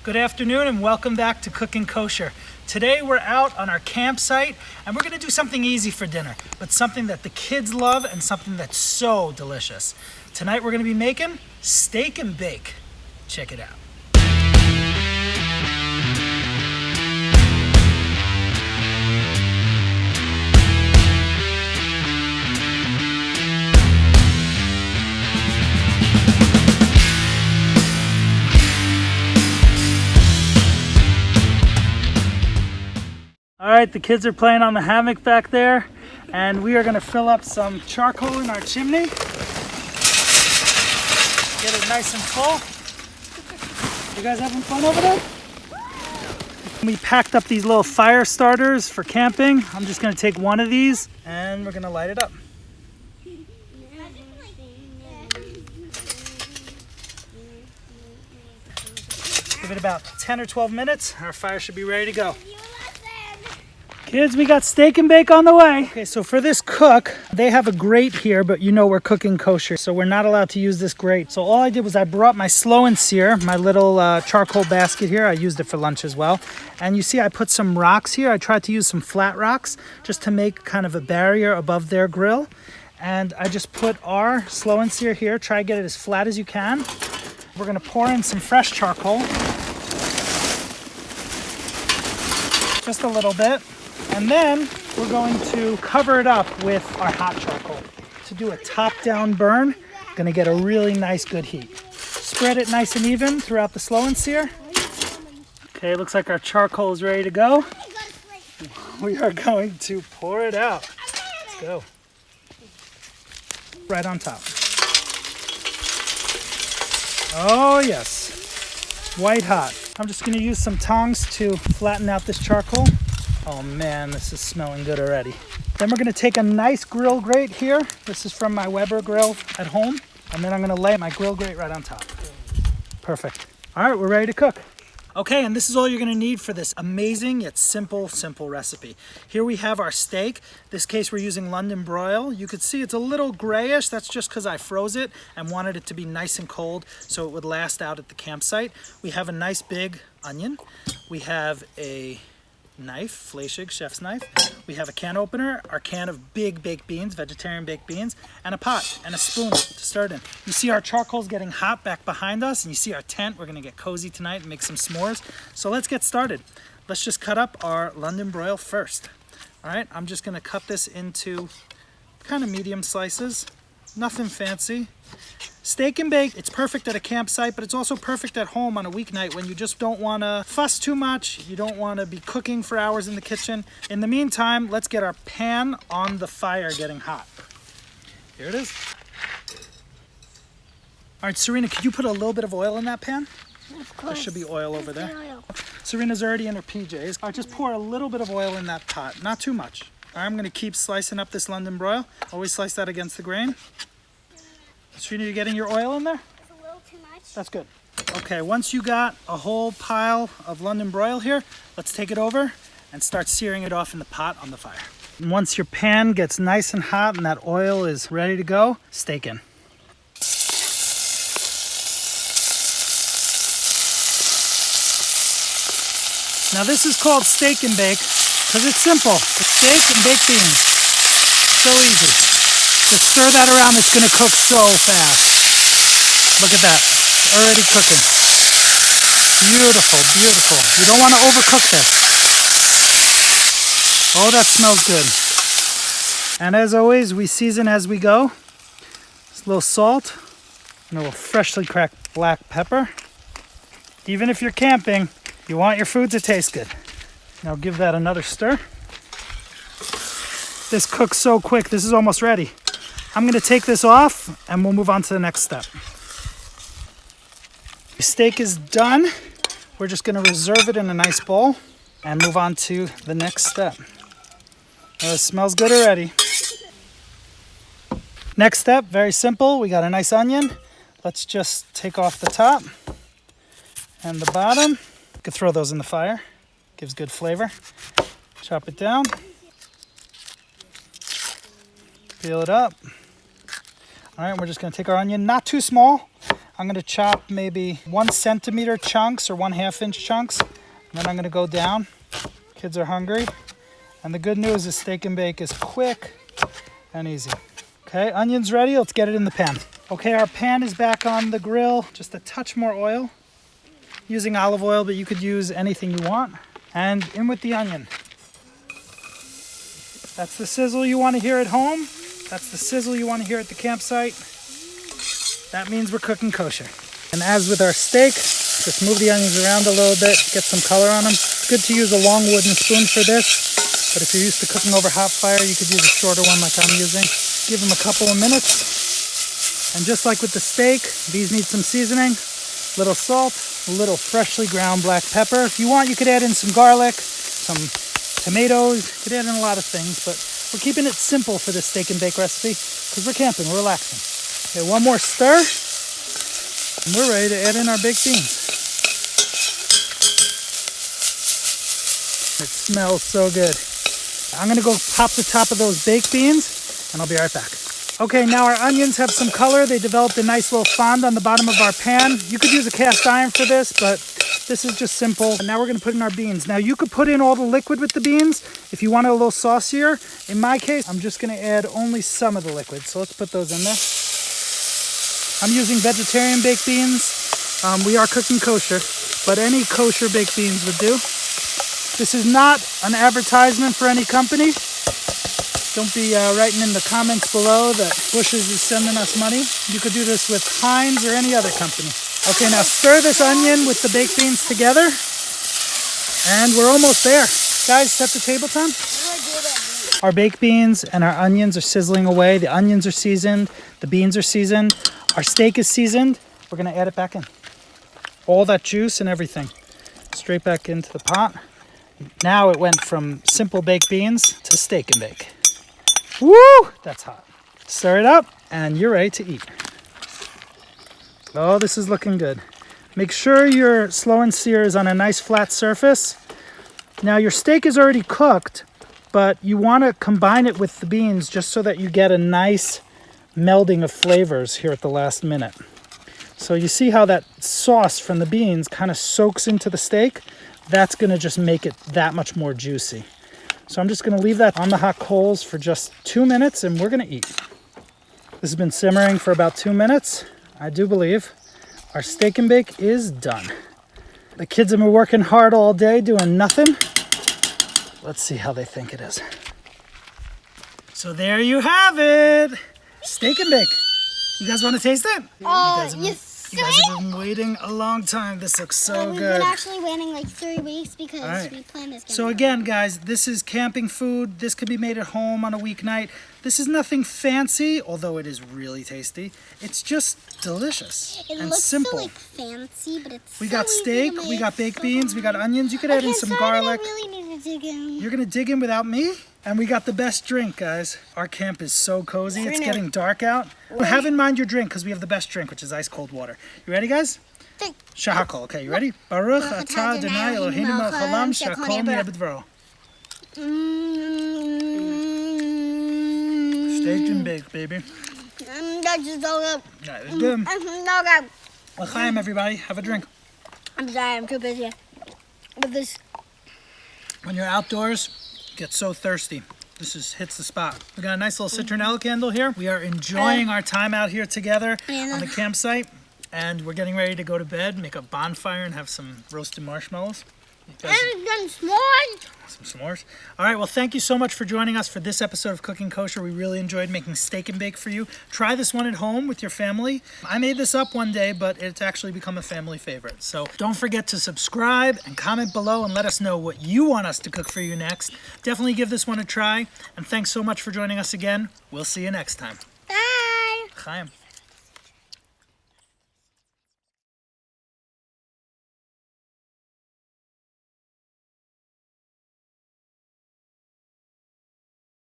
Good afternoon and welcome back to Cooking Kosher. Today we're out on our campsite and we're going to do something easy for dinner, but something that the kids love and something that's so delicious. Tonight we're going to be making steak and bake. Check it out. All right, the kids are playing on the hammock back there, and we are going to fill up some charcoal in our chimney. Get it nice and full. You guys having fun over there? We packed up these little fire starters for camping. I'm just going to take one of these, and we're going to light it up. Give it about 10 or 12 minutes. Our fire should be ready to go. Kids, we got steak and bake on the way. Okay, so for this cook, they have a grate here, but you know we're cooking kosher, so we're not allowed to use this grate. So all I did was I brought my slow and sear, my little charcoal basket here. I used it for lunch as well. And you see I put some rocks here. I tried to use some flat rocks just to make kind of a barrier above their grill. And I just put our slow and sear here. Try to get it as flat as you can. We're gonna pour in some fresh charcoal. Just a little bit. And then we're going to cover it up with our hot charcoal. To do a top-down burn, gonna get a really nice good heat. Spread it nice and even throughout the slow and sear. Okay, looks like our charcoal is ready to go. We are going to pour it out. Let's go. Right on top. Oh yes, white hot. I'm just gonna use some tongs to flatten out this charcoal. Oh man, this is smelling good already. Then we're gonna take a nice grill grate here. This is from my Weber grill at home. And then I'm gonna lay my grill grate right on top. Perfect. All right, we're ready to cook. Okay, and this is all you're gonna need for this amazing yet simple recipe. Here we have our steak. This case we're using London broil. You could see it's a little grayish. That's just because I froze it and wanted it to be nice and cold so it would last out at the campsite. We have a nice big onion. We have a knife, Fleischig chef's knife. We have a can opener, our can of big baked beans, vegetarian baked beans, and a pot and a spoon to stir it in. You see our charcoal's getting hot back behind us, and you see our tent. We're gonna get cozy tonight and make some s'mores. So let's get started. Let's just cut up our London broil first. All right, I'm just gonna cut this into kind of medium slices, nothing fancy. Steak and bake, it's perfect at a campsite, but it's also perfect at home on a weeknight when you just don't want to fuss too much. You don't want to be cooking for hours in the kitchen. In the meantime, let's get our pan on the fire getting hot. Here it is. All right, Serena, could you put a little bit of oil in that pan? Of course. There should be oil over there. Serena's already in her PJs. All right, just pour a little bit of oil in that pot, not too much. All right, I'm going to keep slicing up this London broil. Always slice that against the grain. Serena, you getting your oil in there? It's a little too much. That's good. Okay, once you got a whole pile of London broil here, let's take it over and start searing it off in the pot on the fire. And once your pan gets nice and hot and that oil is ready to go, steak in. Now this is called steak and bake because it's simple. It's steak and baked beans. So easy. Just stir that around, it's gonna cook so fast. Look at that, already cooking. Beautiful, beautiful. You don't wanna overcook this. Oh, that smells good. And as always, we season as we go. Just a little salt and a little freshly cracked black pepper. Even if you're camping, you want your food to taste good. Now give that another stir. This cooks so quick, this is almost ready. I'm gonna take this off and we'll move on to the next step. The steak is done. We're just gonna reserve it in a nice bowl and move on to the next step. Oh, it smells good already. Next step, very simple. We got a nice onion. Let's just take off the top and the bottom. You can throw those in the fire. Gives good flavor. Chop it down. Peel it up. All right, we're just gonna take our onion, not too small. I'm gonna chop maybe 1 centimeter chunks or 1/2 inch chunks. And then I'm gonna go down. Kids are hungry. And the good news is steak and bake is quick and easy. Okay, onions ready, let's get it in the pan. Okay, our pan is back on the grill. Just a touch more oil. Using olive oil, but you could use anything you want. And in with the onion. That's the sizzle you want to hear at home. That's the sizzle you want to hear at the campsite. That means we're cooking kosher. And as with our steak, just move the onions around a little bit, get some color on them. It's good to use a long wooden spoon for this, but if you're used to cooking over hot fire, you could use a shorter one like I'm using. Give them a couple of minutes. And just like with the steak, these need some seasoning. Little salt, a little freshly ground black pepper. If you want, you could add in some garlic, some tomatoes. You could add in a lot of things, but we're keeping it simple for this steak and bake recipe because we're camping, we're relaxing. Okay, one more stir, and we're ready to add in our baked beans. It smells so good. I'm gonna go pop the top of those baked beans, and I'll be right back. Okay, now our onions have some color. They developed a nice little fond on the bottom of our pan. You could use a cast iron for this, but this is just simple. And now we're gonna put in our beans. Now you could put in all the liquid with the beans if you want it a little saucier. In my case, I'm just gonna add only some of the liquid. So let's put those in there. I'm using vegetarian baked beans. We are cooking kosher, but any kosher baked beans would do. This is not an advertisement for any company. Don't be writing in the comments below that Bush's is sending us money. You could do this with Heinz or any other company. Okay, now stir this onion with the baked beans together. And we're almost there. Guys, set the table time. Our baked beans and our onions are sizzling away. The onions are seasoned. The beans are seasoned. Our steak is seasoned. We're gonna add it back in. All that juice and everything. Straight back into the pot. Now it went from simple baked beans to steak and bake. Woo! That's hot. Stir it up and you're ready to eat. Oh, this is looking good. Make sure your slow and sear is on a nice flat surface. Now your steak is already cooked, but you want to combine it with the beans just so that you get a nice melding of flavors here at the last minute. So you see how that sauce from the beans kind of soaks into the steak? That's going to just make it that much more juicy. So I'm just going to leave that on the hot coals for just 2 minutes and we're going to eat. This has been simmering for about 2 minutes. I do believe our steak and bake is done. The kids have been working hard all day doing nothing. Let's see how they think it is. So there you have it. Steak and bake. You guys want to taste it? You guys have been waiting a long time. This looks so We've good. been actually waiting like 3 weeks because we planned this. So again, guys, this is camping food. This could be made at home on a weeknight. This is nothing fancy, although it is really tasty. It's just delicious and simple. So, like, fancy, but it's we got steak, we got baked beans, we got onions. You could add in some garlic. I really need to dig in. You're gonna dig in without me? And we got the best drink, guys. Our camp is so cozy. It's getting dark out. But have in mind your drink, because we have the best drink, which is ice cold water. You ready, guys? Shahakol. Okay, you ready? Baruch atah Adonai Eloheinu melech haolam shehakol nהיה b'dvaro. Steak and bake, baby. That's so good. That is good. So good. L'chaim, everybody. Have a drink. I'm sorry, I'm too busy. But this. When you're outdoors, you get so thirsty. This hits the spot. We got a nice little citronella candle here. We are enjoying our time out here together on the campsite. And we're getting ready to go to bed, make a bonfire, and have some roasted marshmallows. And some s'mores. Some s'mores. All right, well, thank you so much for joining us for this episode of Cooking Kosher. We really enjoyed making steak and bake for you. Try this one at home with your family. I made this up one day, but it's actually become a family favorite. So don't forget to subscribe and comment below and let us know what you want us to cook for you next. Definitely give this one a try. And thanks so much for joining us again. We'll see you next time. Bye. Chaim.